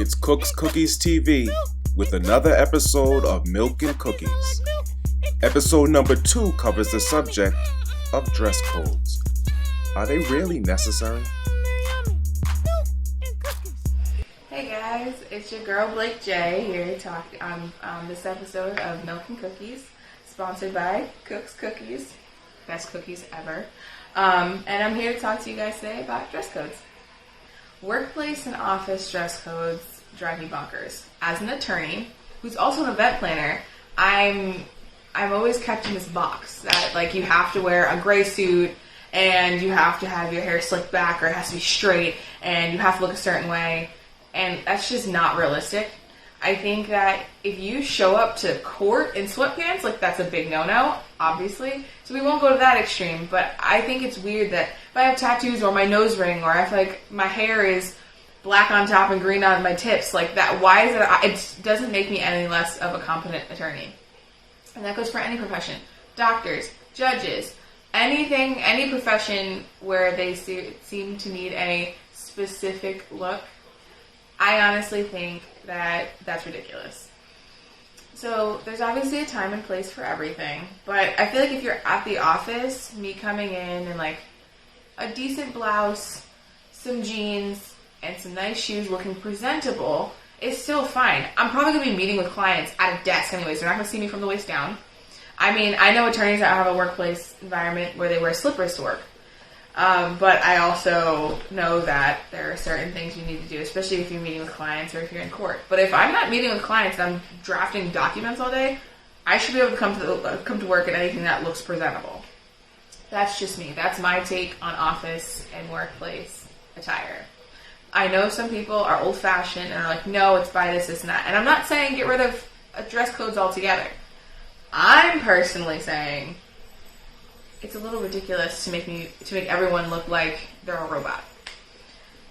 It's Cooks Cookies TV with another episode of Milk and Cookies. Episode number 2 covers the subject of dress codes. Are they really necessary? Hey guys, it's your girl Blake J here to talk on this episode of Milk and Cookies, sponsored by Cooks Cookies, best cookies ever. And I'm here to talk to you guys today about dress codes. Workplace and office dress codes drive me bonkers. As an attorney, who's also an event planner, I'm always kept in this box that like you have to wear a gray suit and you have to have your hair slicked back or it has to be straight and you have to look a certain way. And that's just not realistic. I think that if you show up to court in sweatpants, like that's a big no-no, obviously. So we won't go to that extreme, but I think it's weird that if I have tattoos or my nose ring or if like my hair is black on top and green on my tips, like that, why is it doesn't make me any less of a competent attorney. And that goes for any profession. Doctors, judges, anything, any profession where they seem to need a specific look. I honestly think that that's ridiculous. So there's obviously a time and place for everything, but I feel like if you're at the office, me coming in and like a decent blouse, some jeans, and some nice shoes looking presentable is still fine. I'm probably going to be meeting with clients at a desk anyway, so they're not going to see me from the waist down. I mean, I know attorneys that have a workplace environment where they wear slippers to work. But I also know that there are certain things you need to do, especially if you're meeting with clients or if you're in court. But if I'm not meeting with clients and I'm drafting documents all day, I should be able to come to work in anything that looks presentable. That's just me. That's my take on office and workplace attire. I know some people are old-fashioned and are like, no, it's by this, and that. And I'm not saying get rid of dress codes altogether. I'm personally saying it's a little ridiculous to make everyone look like they're a robot.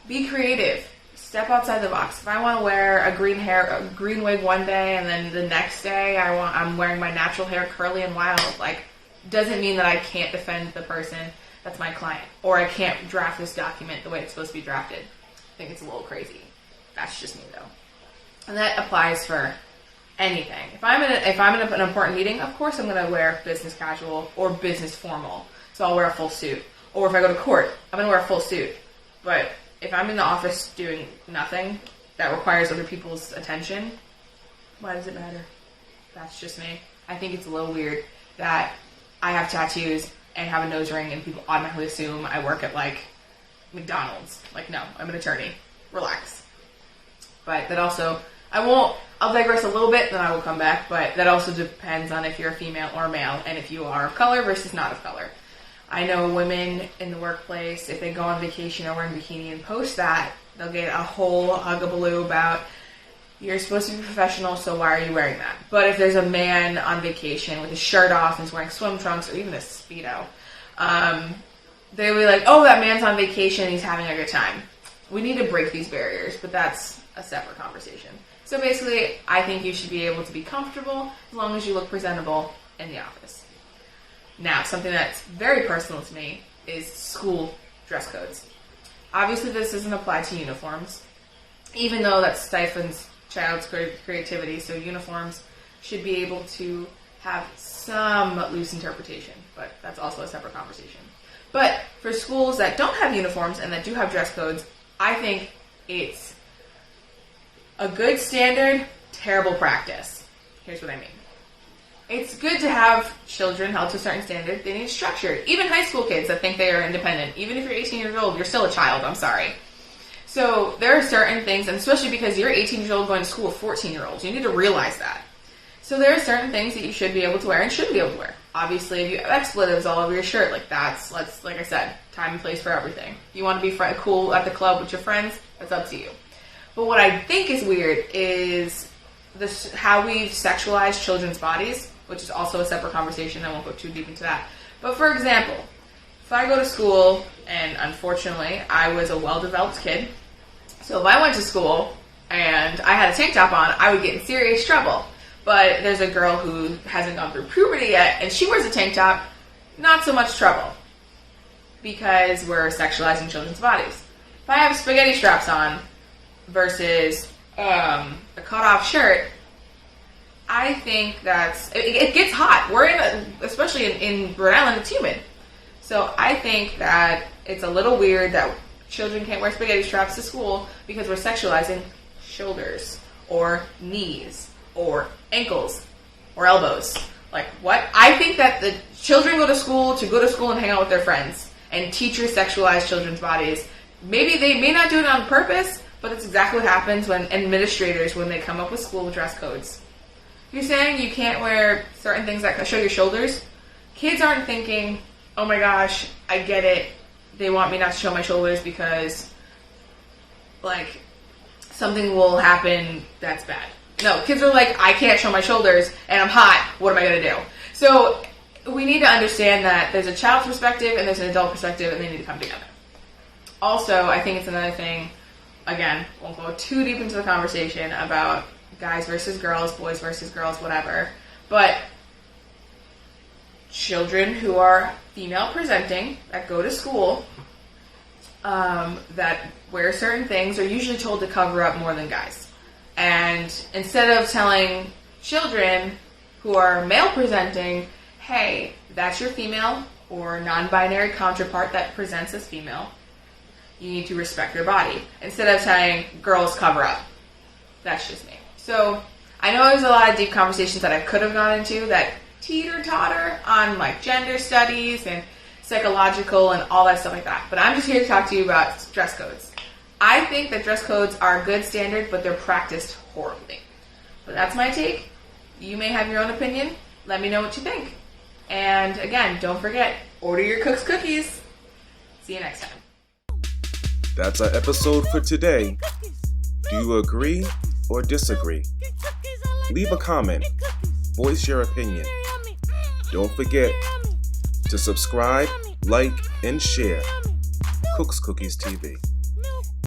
Be creative. Step outside the box. If I want to wear a green wig one day and then the next day I'm wearing my natural hair curly and wild, like doesn't mean that I can't defend the person that's my client or I can't draft this document the way it's supposed to be drafted. I think it's a little crazy. That's just me though. And that applies for anything. If I'm in an important meeting, of course I'm going to wear business casual or business formal. So I'll wear a full suit. Or if I go to court, I'm going to wear a full suit. But if I'm in the office doing nothing that requires other people's attention, why does it matter? That's just me. I think it's a little weird that I have tattoos and have a nose ring and people automatically assume I work at like McDonald's. Like, no, I'm an attorney. Relax. But that also, I'll digress a little bit, then I will come back, but that also depends on if you're a female or a male, and if you are of color versus not of color. I know women in the workplace, if they go on vacation or wear a bikini and post that, they'll get a whole hugabaloo about, you're supposed to be professional, so why are you wearing that? But if there's a man on vacation with his shirt off and he's wearing swim trunks or even a Speedo, they'll be like, oh, that man's on vacation and he's having a good time. We need to break these barriers, but that's a separate conversation. So basically, I think you should be able to be comfortable as long as you look presentable in the office. Now, something that's very personal to me is school dress codes. Obviously, this doesn't apply to uniforms, even though that stifles child's creativity, so uniforms should be able to have some loose interpretation, but that's also a separate conversation. But for schools that don't have uniforms and that do have dress codes, I think it's a good standard, terrible practice. Here's what I mean. It's good to have children held to a certain standard. They need structure. Even high school kids that think they are independent. Even if you're 18 years old, you're still a child. I'm sorry. So there are certain things, and especially because you're 18 years old going to school with 14-year-olds, you need to realize that. So there are certain things that you should be able to wear and shouldn't be able to wear. Obviously, if you have expletives all over your shirt, like like I said, time and place for everything. You want to be cool at the club with your friends, that's up to you. But what I think is weird is how we've sexualized children's bodies, which is also a separate conversation. I won't go too deep into that. But for example, if I go to school, and unfortunately, I was a well-developed kid, so if I went to school and I had a tank top on, I would get in serious trouble. But there's a girl who hasn't gone through puberty yet, and she wears a tank top, not so much trouble, because we're sexualizing children's bodies. If I have spaghetti straps on versus a cut-off shirt, I think it gets hot. We're especially in Rhode Island, it's humid. So I think that it's a little weird that children can't wear spaghetti straps to school because we're sexualizing shoulders or knees or ankles or elbows. Like, what? I think that the children go to school and hang out with their friends, and teachers sexualize children's bodies. Maybe they may not do it on purpose, but it's exactly what happens when they come up with school dress codes. You're saying you can't wear certain things that show your shoulders? Kids aren't thinking, oh my gosh, I get it. They want me not to show my shoulders because, like, something will happen that's bad. No, kids are like, I can't show my shoulders and I'm hot. What am I going to do? So we need to understand that there's a child's perspective and there's an adult perspective, and they need to come together. Also, I think it's another thing, again, won't go too deep into the conversation about guys versus girls, boys versus girls, whatever, but children who are female presenting that go to school that wear certain things are usually told to cover up more than guys. And instead of telling children who are male presenting, hey, that's your female or non-binary counterpart that presents as female, you need to respect their body. Instead of saying girls cover up. That's just me. So I know there's a lot of deep conversations that I could have gone into that teeter-totter on like gender studies and psychological and all that stuff like that. But I'm just here to talk to you about dress codes. I think that dress codes are a good standard, but they're practiced horribly. But that's my take. You may have your own opinion. Let me know what you think. And again, don't forget, order your Cook's Cookies. See you next time. That's our episode for today. Do you agree or disagree? Leave a comment. Voice your opinion. Don't forget to subscribe, like, and share Cook's Cookies TV.